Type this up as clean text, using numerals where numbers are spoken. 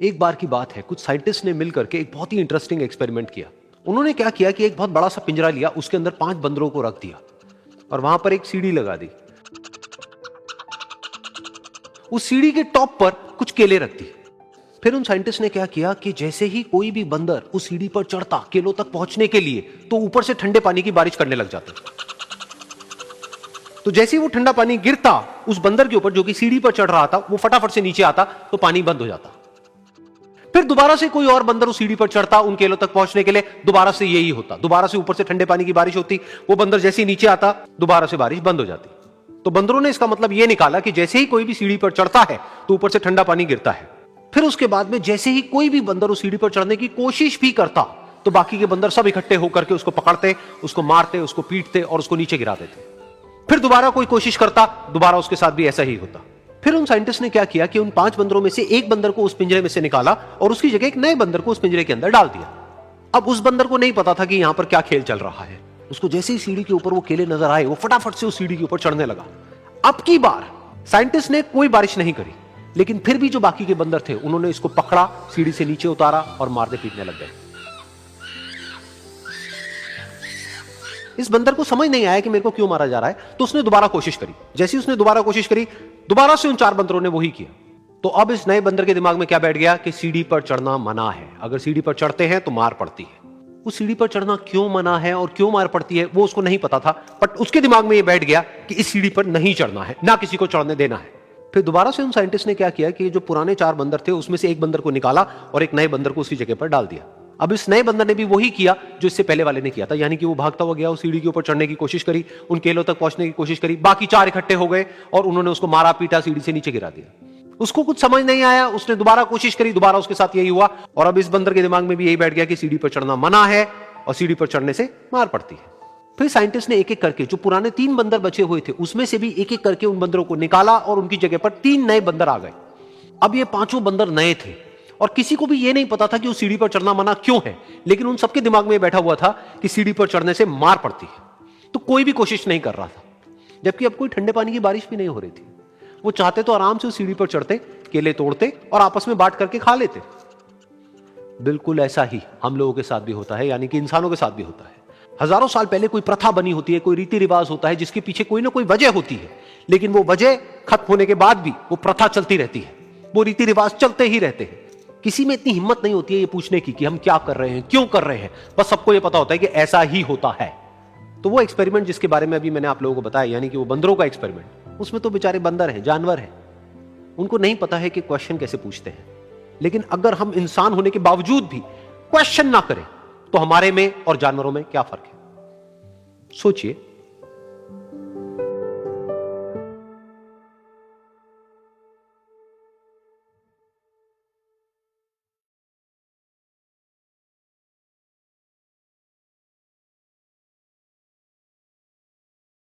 एक बार की बात है, कुछ साइंटिस्ट ने मिलकर के एक बहुत ही इंटरेस्टिंग एक्सपेरिमेंट किया। उन्होंने क्या किया कि एक बहुत बड़ा सा पिंजरा लिया, उसके अंदर 5 बंदरों को रख दिया और वहां पर एक सीढ़ी लगा दी। उस सीढ़ी के टॉप पर कुछ केले रख दी। फिर उन साइंटिस्ट ने क्या किया कि जैसे ही कोई भी बंदर उस सीढ़ी पर चढ़ता केलों तक पहुंचने के लिए, तो ऊपर से ठंडे पानी की बारिश करने लग जाते। तो जैसे ही वो ठंडा पानी गिरता उस बंदर के ऊपर जो कि सीढ़ी पर चढ़ रहा था, वो फटाफट से नीचे आता तो पानी बंद हो जाता। फिर दोबारा से कोई और बंदर उस सीढ़ी पर चढ़ता उन केलों तक पहुंचने के लिए, दोबारा से यही होता। दोबारा से ऊपर से ठंडे पानी की बारिश होती, वो बंदर जैसे ही नीचे आता दोबारा से बारिश बंद हो जाती। तो बंदरों ने इसका मतलब यह निकाला कि जैसे ही कोई भी सीढ़ी पर चढ़ता है तो ऊपर से ठंडा पानी गिरता है। फिर उसके बाद में जैसे ही कोई भी बंदर उस सीढ़ी पर चढ़ने की कोशिश भी करता तो बाकी के बंदर सब इकट्ठे होकर के उसको पकड़ते, उसको मारते, उसको पीटते और उसको नीचे गिरा देते। फिर दोबारा कोई कोशिश करता, दोबारा उसके साथ भी ऐसा ही होता। फिर उन साइंटिस्ट ने क्या किया कि उन 5 बंदरों में से एक बंदर को उस पिंजरे में से निकाला और उसकी जगह एक नए बंदर को उस पिंजरे के अंदर डाल दिया। अब उस बंदर को नहीं पता था कि यहां पर क्या खेल चल रहा है। उसको जैसे ही सीढ़ी के ऊपर वो केले नजर आए, वो फटाफट से उस सीढ़ी के ऊपर चढ़ने लगा। अब की बार साइंटिस्ट ने कोई बारिश नहीं करी, लेकिन फिर भी जो बाकी के बंदर थे उन्होंने इसको पकड़ा, सीढ़ी से नीचे उतारा और मारने पीटने लग गए। इस बंदर को समझ नहीं आया कि मेरे को क्यों मारा जा रहा है, तो उसने दोबारा कोशिश करी। जैसे ही उसने दोबारा कोशिश करी, दोबारा से उन 4 बंदरों ने वही किया। तो अब इस नए बंदर के दिमाग में क्या बैठ गया कि सीढ़ी पर चढ़ना मना है, अगर सीढ़ी पर चढ़ते हैं तो मार पड़ती है। उस सीढ़ी पर चढ़ना क्यों मना है और क्यों मार पड़ती है वो उसको नहीं पता था, बट उसके दिमाग में यह बैठ गया कि इस सीढ़ी पर नहीं चढ़ना है, ना किसी को चढ़ने देना है। फिर दोबारा से उन साइंटिस्ट ने क्या किया कि जो पुराने 4 बंदर थे उसमें से एक बंदर को निकाला और एक नए बंदर को उसी जगह पर डाल दिया। अब इस नए बंदर ने भी वही किया जो इससे पहले वाले ने किया था, यानी कि वो भागता हुआ गया, उस सीढ़ी के ऊपर चढ़ने की कोशिश करी, उन केलों तक पहुंचने की कोशिश करी। बाकी 4 इकट्ठे हो गए और उन्होंने उसको मारा पीटा, सीढ़ी से नीचे गिरा दिया। उसको कुछ समझ नहीं आया, उसने दोबारा कोशिश करी, दोबारा उसके साथ यही हुआ। और अब इस बंदर के दिमाग में भी यही बैठ गया कि सीढ़ी पर चढ़ना मना है और सीढ़ी पर चढ़ने से मार पड़ती है। फिर साइंटिस्ट ने एक एक करके जो पुराने 3 बंदर बचे हुए थे उसमें से भी एक एक करके उन बंदरों को निकाला और उनकी जगह पर 3 नए बंदर आ गए। अब ये 5 बंदर नए थे और किसी को भी ये नहीं पता था कि उस सीढ़ी पर चढ़ना मना क्यों है, लेकिन उन सबके दिमाग में बैठा हुआ था कि सीढ़ी पर चढ़ने से मार पड़ती है। तो कोई भी कोशिश नहीं कर रहा था, जबकि अब कोई ठंडे पानी की बारिश भी नहीं हो रही थी। वो चाहते तो आराम से उस सीढ़ी पर चढ़ते, केले तोड़ते और आपस में बांट करके खा लेते। बिल्कुल ऐसा ही हम लोगों के साथ भी होता है, यानी कि इंसानों के साथ भी होता है। हजारों साल पहले कोई प्रथा बनी होती है, कोई रीति रिवाज होता है जिसके पीछे कोई ना कोई वजह होती है, लेकिन वो वजह खत्म होने के बाद भी वो प्रथा चलती रहती है, वो रीति रिवाज चलते ही रहते हैं। किसी में इतनी हिम्मत नहीं होती है ये पूछने की कि हम क्या कर रहे हैं, क्यों कर रहे हैं। बस सबको ये पता होता है कि ऐसा ही होता है। तो वो एक्सपेरिमेंट जिसके बारे में अभी मैंने आप लोगों को बताया, यानी कि वो बंदरों का एक्सपेरिमेंट, उसमें तो बेचारे बंदर हैं, जानवर हैं, उनको नहीं पता है कि क्वेश्चन कैसे पूछते हैं। लेकिन अगर हम इंसान होने के बावजूद भी क्वेश्चन ना करें तो हमारे में और जानवरों में क्या फर्क है, सोचिए।